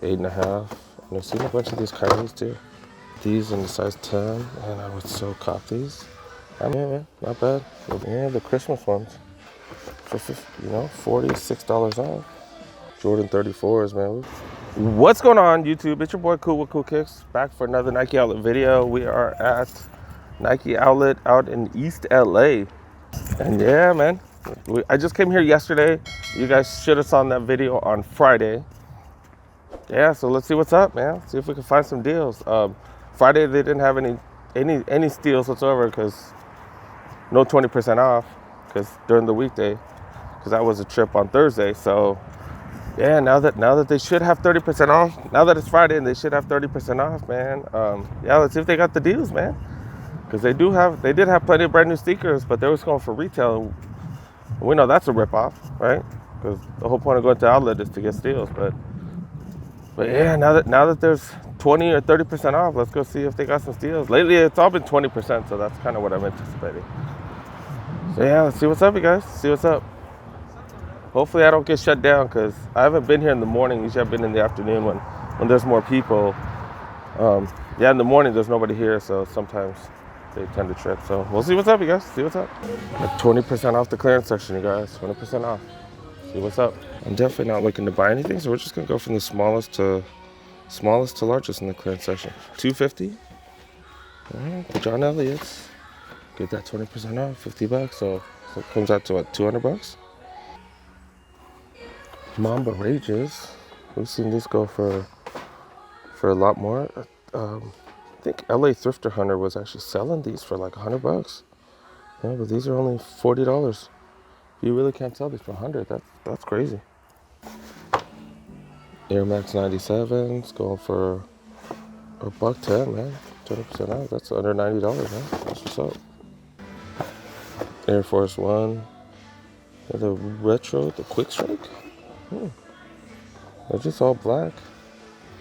8.5. And I've seen a bunch of these Kylie's too. These in the size 10, and I would so cop these. I mean, yeah, not bad. Yeah, the Christmas ones for $46 off. Jordan 34s, man. What's going on, YouTube? It's your boy Cool with Cool Kicks, back for another Nike Outlet video. We are at Nike Outlet out in East LA. And yeah, man, I just came here yesterday. You guys should have saw that video on Friday. Yeah, so let's see what's up, man. See if we can find some deals. Friday they didn't have any steals whatsoever because no 20% off because during the weekday because that was a trip on Thursday. So yeah, now that they should have 30% off. Now that it's Friday and they should have 30% off, man. Yeah, let's see if they got the deals, man. Because they did have plenty of brand new sneakers, but they was going for retail. And we know that's a ripoff, right? Because the whole point of going to outlet is to get steals. But yeah, now that there's 20 or 30% off, let's go see if they got some steals. Lately, it's all been 20%, so that's kind of what I'm anticipating. So yeah, let's see what's up, you guys. See what's up. Hopefully I don't get shut down because I haven't been here in the morning. Usually I've been in the afternoon when there's more people. Yeah, in the morning there's nobody here, so sometimes they tend to trip. So we'll see what's up, you guys. See what's up. Like 20% off the clearance section, you guys. 20% off. See what's up. I'm definitely not looking to buy anything, so we're just gonna go from the smallest to largest in the clearance section. $250. All right, the John Elliott's. Get that 20% off, $50. So it comes out to what, $200? Mamba Rages. We've seen these go for a lot more. I think LA Thrifter Hunter was actually selling these for like $100. Yeah, but these are only $40. You really can't sell these for $100. That's crazy. Air Max 97s going for $110, man. 20% off. That's under $90, man. That's what's up. Air Force One. The retro, the Quick Strike. They're just all black.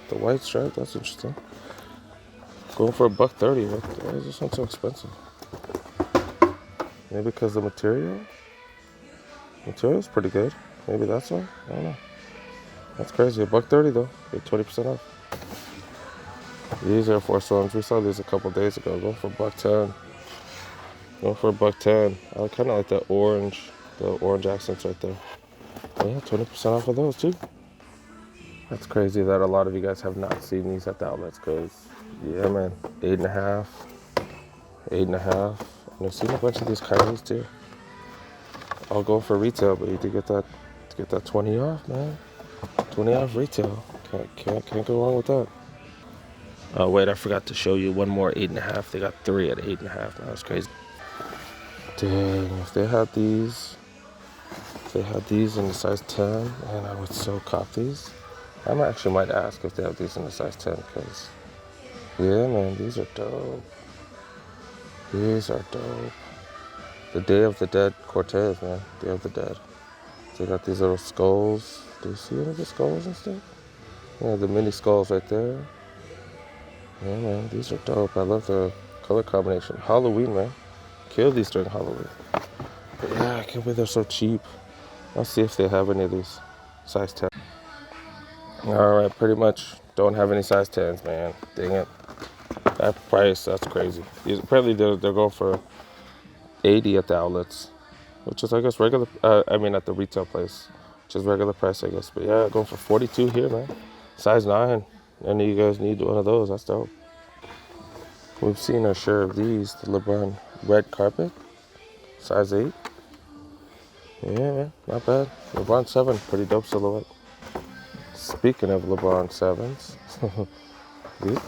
The white stripe, that's interesting. Going for $130. Why is this one so expensive? Maybe because the material? Material's pretty good. Maybe that's why. I don't know. That's crazy. $130 though. Get 20% off. These Air Force Ones, we saw these a couple days ago. Going for $110. Going for $110. I kind of like the orange accents right there. Yeah, 20% off of those too. That's crazy that a lot of you guys have not seen these at the outlets because, yeah, man, 8.5. And I've seen a bunch of these Kylie's too. All going for retail, but you do get that 20 off, man. 20 off retail. Can't go wrong with that. Oh wait, I forgot to show you one more 8.5. They got 3 at 8.5. That was crazy. Dang, if they had these in the size 10, and I would so cop these. I might ask if they have these in the size 10, because, yeah, man, these are dope. These are dope. The Day of the Dead Cortez, man. Day of the Dead. They got these little skulls. Do you see any of the skulls and stuff? Yeah, the mini skulls right there. Yeah, man, these are dope. I love the color combination. Halloween, man. Kill these during Halloween. But yeah, I can't believe they're so cheap. I'll see if they have any of these size 10. Alright, pretty much don't have any size 10s, man. Dang it. That price, that's crazy. Apparently they're going for $80 at the outlets, which is, I guess, regular. At the retail place, which is regular price, I guess. But yeah, going for $42 here, man. Size 9. Any of you guys need one of those? That's dope. We've seen our share of these. The LeBron red carpet, size 8. Yeah, man, not bad. LeBron 7, pretty dope silhouette. Speaking of LeBron 7s,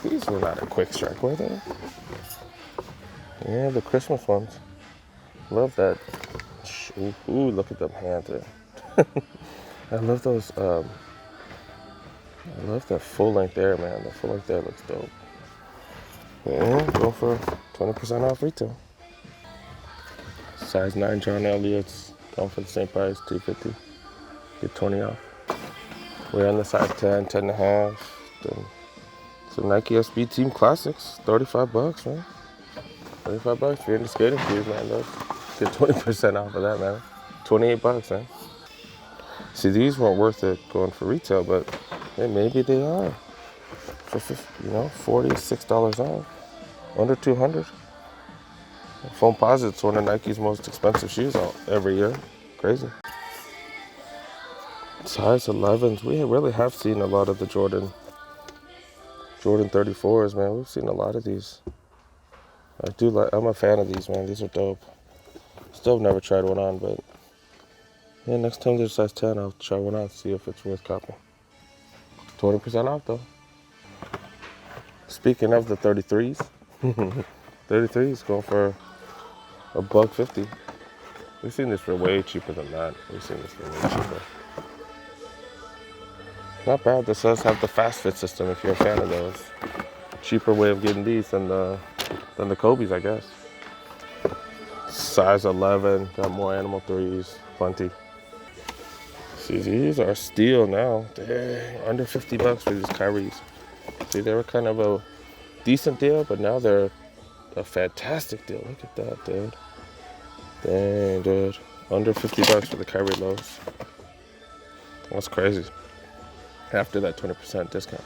these were not a Quick Strike, were they? Yeah, the Christmas ones. Love that. Ooh, look at them hands there. I love those. I love that full length there, man. The full length there looks dope. Yeah, go for 20% off retail. Size 9 John Elliott's going for the same price, $250. Get 20 off. We're on the size 10, 10.5. Some Nike SB Team Classics, $35, man. $35 if you're into skating shoes, man. Get 20% off of that, man. $28, man. See, these weren't worth it going for retail, but And maybe they are. For $46 off. Under 200. Foam Posite's one of Nike's most expensive shoes out every year. Crazy. Size 11s. We really have seen a lot of the Jordan 34s, man. We've seen a lot of these. I'm a fan of these, man. These are dope. Still never tried one on, but yeah, next time there's size 10, I'll try one on, see if it's worth copying. 20% off though. Speaking of the 33s, 33s going for $150. We've seen this for way cheaper than that. We've seen this for way cheaper. Not bad. This does have the fast fit system if you're a fan of those. Cheaper way of getting these than the Kobe's, I guess. Size 11, got more animal 3s, plenty. See, these are steal now. Dang, under $50 for these Kyries. See, they were kind of a decent deal, but now they're a fantastic deal. Look at that, dude. Dang, dude. Under $50 for the Kyrie lows. That's crazy. After that 20% discount.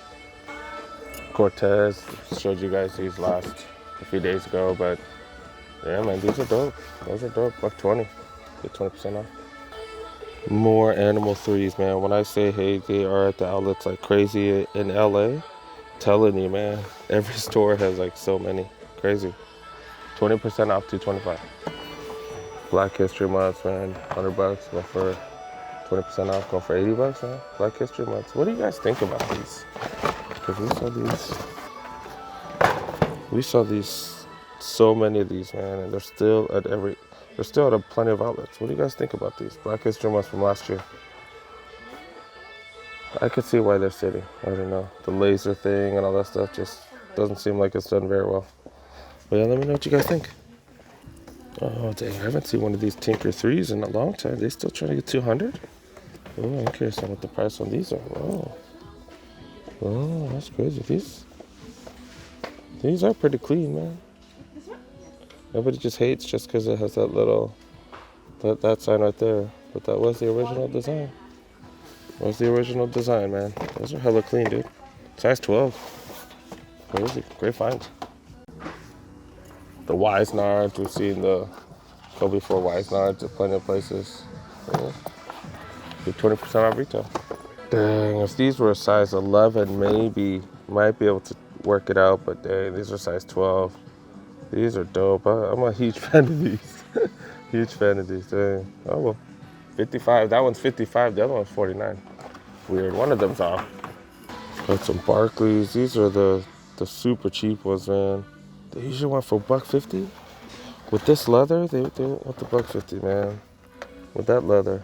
Cortez, showed you guys these last a few days ago, but yeah, man, these are dope. Those are dope. $120. Get 20% off. More animal 3s, man. When I say, hey, they are at the outlets like crazy in LA, telling you, man, every store has like so many. Crazy. 20% off, $225. Black History Month, man. $100. Go for 20% off. Go for $80, man. Black History Month. What do you guys think about these? Because we saw these, so many of these, man, and they're still at plenty of outlets. What do you guys think about these? Black History Month from last year. I could see why they're sitting. I don't know. The laser thing and all that stuff just doesn't seem like it's done very well. But yeah, let me know what you guys think. Oh, dang. I haven't seen one of these Tinker 3s in a long time. They still trying to get 200? Oh, I'm curious on what the price on these are. Whoa. Oh, that's crazy. These are pretty clean, man. Nobody just hates just because it has that little, that sign right there. But that was the original design. What's the original design, man? Those are hella clean, dude. Size 12. Crazy. Great find. The Wisnards. We've seen the Kobe 4 Wisnards at plenty of places. Yeah. Get 20% off retail. Dang, if these were a size 11, maybe might be able to work it out. But dang, these are size 12. These are dope. I'm a huge fan of these. Huge fan of these. Dang. Oh, well. 55. That one's 55. The other one's 49. Weird. One of them's off. Got some Barclays. These are the super cheap ones, man. They usually want for $150. With this leather, they want the $150, man. With that leather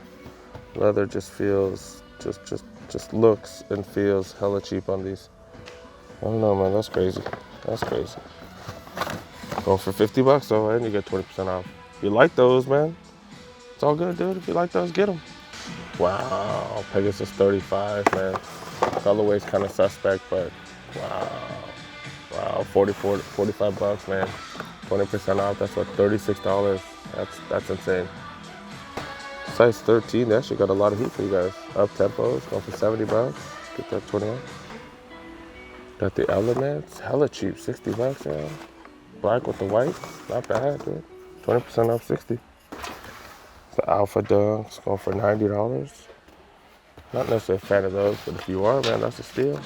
just feels, just looks and feels hella cheap on these. I don't know, man. That's crazy. That's crazy. Going for $50 though, and you get 20% off. If you like those, man, it's all good, dude. If you like those, get them. Wow, Pegasus 35, man. Colorway's kind of suspect, but wow, $45, man. 20% off. That's what, $36. That's insane. Size 13. They actually got a lot of heat for you guys. Up tempos, going for $70. Get that 20 off. Got the Elements, hella cheap, $60, man. Black with the white, not bad, dude. 20% off, $60. The Alpha Dunks going for $90. Not necessarily a fan of those, but if you are, man, that's a steal.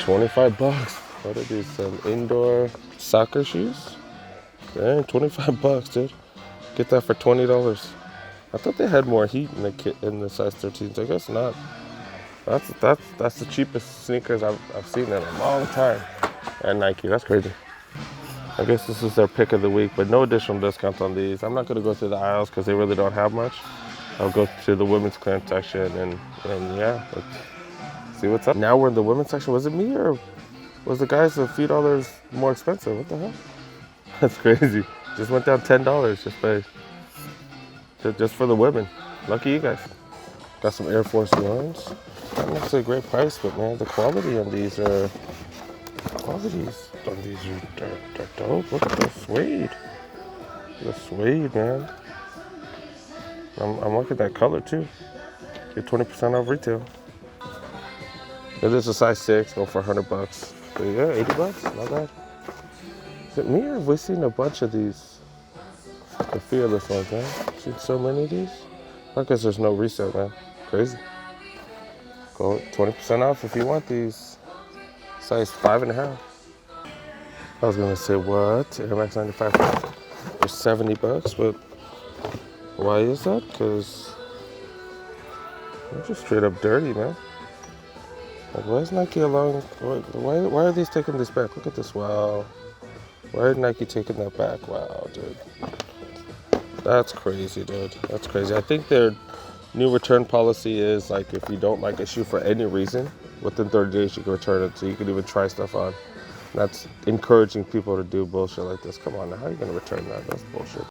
$25. What are these? Some indoor soccer shoes? Dang, $25, dude. Get that for $20. I thought they had more heat in the size 13s. I guess not. That's the cheapest sneakers I've seen in a long time at Nike. That's crazy. I guess this is their pick of the week, but no additional discounts on these. I'm not going to go through the aisles because they really don't have much. I'll go to the women's clearance section and yeah, let's see what's up. Now we're in the women's section. Was it me or was the guys a few dollars more expensive? What the hell? That's crazy. Just went down $10 just for the women. Lucky you guys. Got some Air Force Ones. Not necessarily a great price, but man, the quality on these are they're dope. Look at the suede. The suede, man. I'm liking that color too. Get 20% off retail. It is a size 6, go for 100 bucks. But yeah, 80 bucks, not bad. Is it me or have we seen a bunch of these? The fearless ones, man. Seen so many of these? I guess there's no resale, man. Crazy. Go 20% off if you want these. Size 5.5. I was gonna say what? Air Max 95 for 70 bucks, but why is that? Because they're just straight up dirty, man. Like, why is Nike allowing? Why are these taking this back? Look at this. Wow. Why are Nike taking that back? Wow, dude. That's crazy, dude. That's crazy. I think their new return policy is like if you don't like a shoe for any reason, within 30 days you can return it, so you can even try stuff on. That's encouraging people to do bullshit like this. Come on, now, how are you gonna return that? That's bullshit.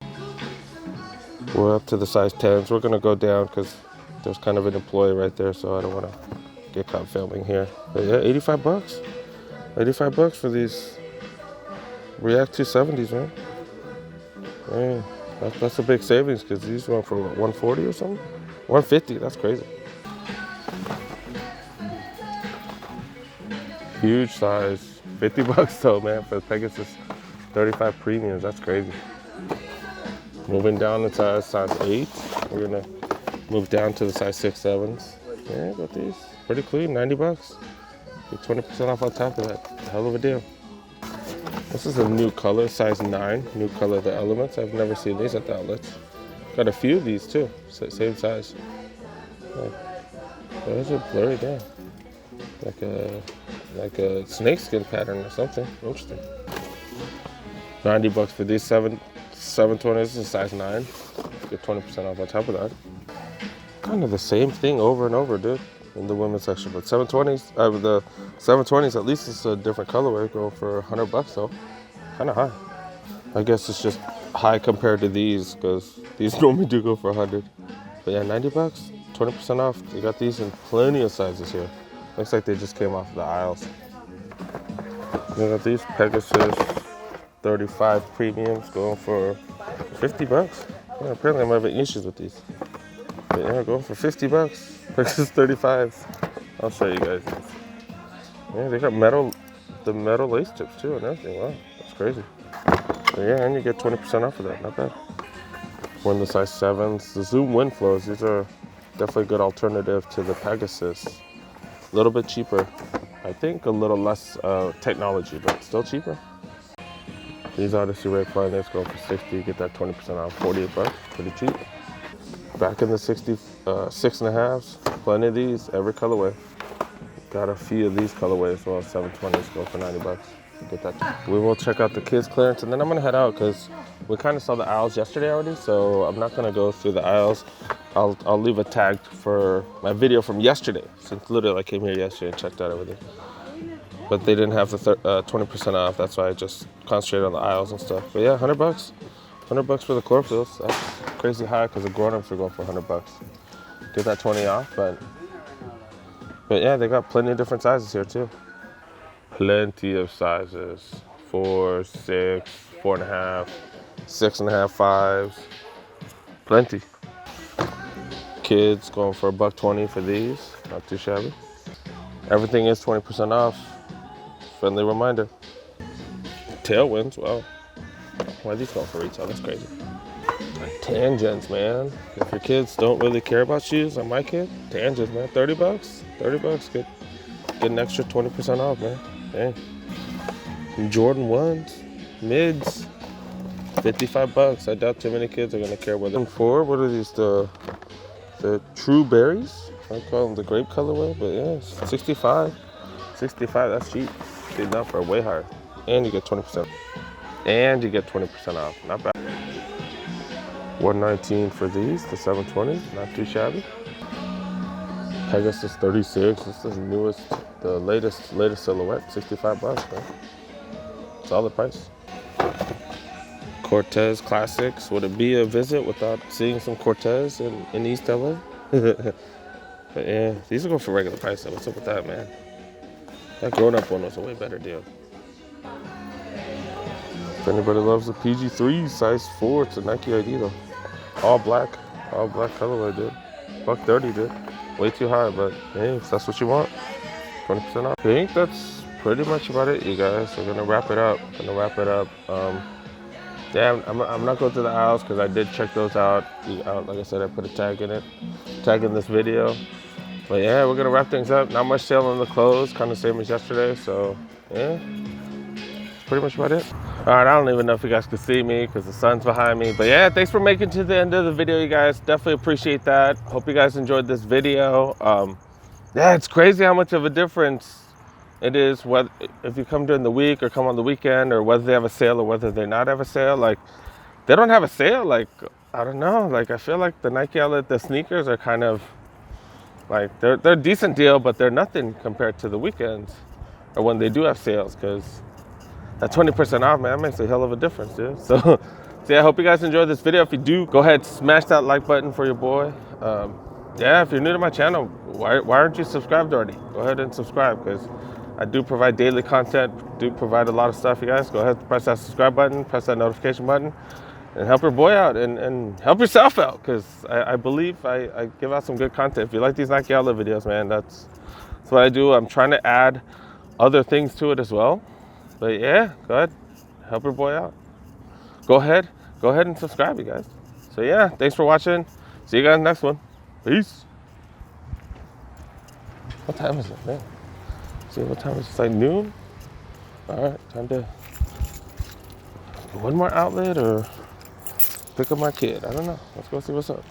We're up to the size 10s. We're gonna go down because there's kind of an employee right there, so I don't want to get caught filming here. But yeah, 85 bucks. 85 bucks for these React 270s, man. Man, that's a big savings because these went for what, 140 or something? 150, that's crazy. Huge size, 50 bucks though, man, for the Pegasus 35 premiums. That's crazy. Moving down to size 8, we're gonna move down to the size 6, 7s. Yeah, got these. Pretty clean, 90 bucks. Get 20% off on top of that. Hell of a deal. This is a new color, size 9. New color, the Elements. I've never seen these at the outlets. Got a few of these too, same size. Those are blurry down. Like a snakeskin pattern or something. Interesting. 90 bucks for these 720s. This is size 9. Get 20% off on top of that. Kind of the same thing over and over, dude, in the women's section. But 720s, the 720s, at least it's a different colorway, going for 100 bucks though. Kind of high. I guess it's just high compared to these because these normally do go for 100. But yeah, 90 bucks, 20% off. They got these in plenty of sizes here. Looks like they just came off the aisles. We got these Pegasus 35 premiums going for 50 bucks. Yeah, apparently I'm having issues with these. But yeah, going for 50 bucks. Pegasus 35s. I'll show you guys these. Yeah, they got the metal lace tips too and everything. Wow, that's crazy. But yeah, and you get 20% off of that. Not bad. We're in the size 7s. The Zoom wind flows. These are definitely a good alternative to the Pegasus. A little bit cheaper. I think a little less technology, but still cheaper. These Odyssey Ray Flying Ace go for 60. Get that 20% off. 48 bucks. Pretty cheap. Back in the 6.5s. Plenty of these. Every colorway. Got a few of these colorways as well. 720s go for 90 bucks. Get that. We will check out the kids clearance and then I'm gonna head out because we kind of saw the aisles yesterday already, so I'm not gonna go through the aisles. I'll leave a tag for my video from yesterday, since literally I came here yesterday and checked out everything. But they didn't have the 20% off. That's why I just concentrated on the aisles and stuff. But yeah, 100 bucks. 100 bucks for the chlorophylls. That's crazy high because the grown-ups are going for 100 bucks. Get that 20 off, but yeah, they got plenty of different sizes here too. Plenty of sizes. 4, 6, 4.5, 6.5, 5s. Plenty. Kids going for $1.20 for these. Not too shabby. Everything is 20% off. Friendly reminder. Tailwinds, wow. Why are these going for retail? That's crazy. Tangents, man. If your kids don't really care about shoes, like my kid, Tangents, man. 30 bucks. 30 bucks. Get an extra 20% off, man. Dang. Jordan 1s, mids, 55 bucks. I doubt too many kids are gonna care whether. What are these? The True Berries? I call them the grape colorway, but yeah, 65. 65, that's cheap. Get that for way higher. And you get 20%. And you get 20% off. Not bad. 119 for these, the 720s. Not too shabby. Pegasus 36. This is the newest, the latest silhouette. 65 bucks, man. Solid price. Cortez Classics. Would it be a visit without seeing some Cortez in East LA? But yeah, these are going for regular price. So what's up with that, man? That grown-up one was a way better deal. If anybody loves the PG3 size 4, it's a Nike ID though. All black colorway, dude. $130, dude. Way too high, but hey, if that's what you want, 20% off. I think that's pretty much about it, you guys. We're gonna wrap it up. Yeah, I'm not going through the aisles because I did check those out. Like I said, I put a tag in this video. But yeah, we're gonna wrap things up. Not much sale on the clothes, kind of same as yesterday. So yeah, that's pretty much about it. All right, I don't even know if you guys can see me because the sun's behind me. But yeah, thanks for making it to the end of the video, you guys. Definitely appreciate that. Hope you guys enjoyed this video. Yeah, it's crazy how much of a difference it is whether if you come during the week or come on the weekend, or whether they have a sale or whether they not have a sale. Like, they don't have a sale. Like, I don't know. Like, I feel like the Nike outlet, the sneakers are kind of like they're a decent deal, but they're nothing compared to the weekends or when they do have sales, because that 20% off, man, that makes a hell of a difference, dude. So yeah, I hope you guys enjoyed this video. If you do, go ahead, smash that like button for your boy. Yeah, if you're new to my channel, why aren't you subscribed already? Go ahead and subscribe, because I do provide daily content, do provide a lot of stuff, you guys. Go ahead, press that subscribe button, press that notification button, and help your boy out, and help yourself out, because I believe I give out some good content. If you like these Nike outlet videos, man, that's what I do. I'm trying to add other things to it as well. But yeah, go ahead, help your boy out. Go ahead and subscribe, you guys. So yeah, thanks for watching. See you guys next one. Peace. What time is it, man? See what time is it? It's like noon. All right, time to one more outlet or pick up my kid. I don't know. Let's go see what's up.